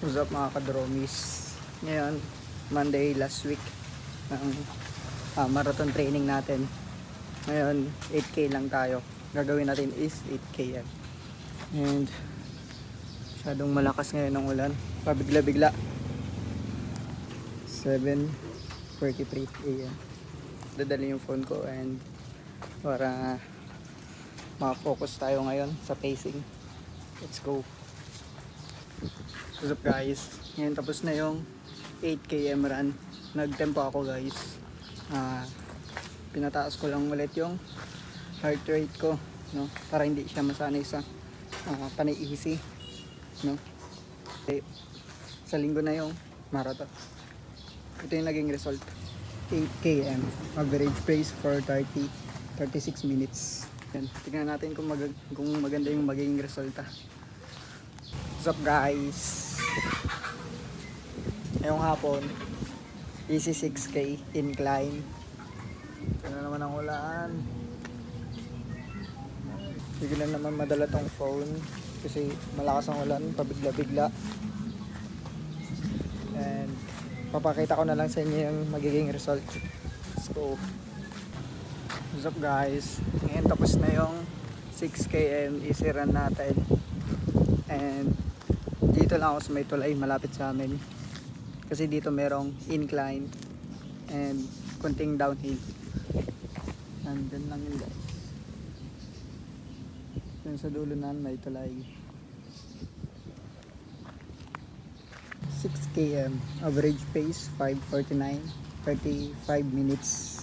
What's up mga kadromis? Ngayon, Monday last week ng marathon training natin. Ngayon, 8K lang tayo. Gagawin natin is 8K yan. And masyadong malakas ngayon ng ulan. Pabigla-bigla. 7:43 AM. Dadali yung phone ko and para makafocus tayo ngayon sa pacing. Let's go. What's up guys? Ngayon tapos na yung 8km run. Nagtempo ako guys. Pinataas ko lang ulit yung heart rate ko, no? Para hindi siya masanay sa panay easy, no? Sa linggo na yung marathon. Ito yung naging result. 8km average pace for 36 minutes. Yan. Tingnan natin kung maganda yung magiging resulta. What's up guys? Ngayong hapon, easy 6K incline. Ito na naman ang ulan. Hindi ko na naman madala tong phone kasi malakas ang ulan, pabigla-bigla. And papakita ko na lang sa inyo yung magiging result. Let's go. What's up guys? Ngayon tapos na yung 6km easy run natin. And dito lang ako sa may tulay malapit sa amin. Kasi dito merong incline and konting downhill. Nandun lang yun guys. Yun sa dulo na may tulay. 6km average pace 5:49, 35 minutes.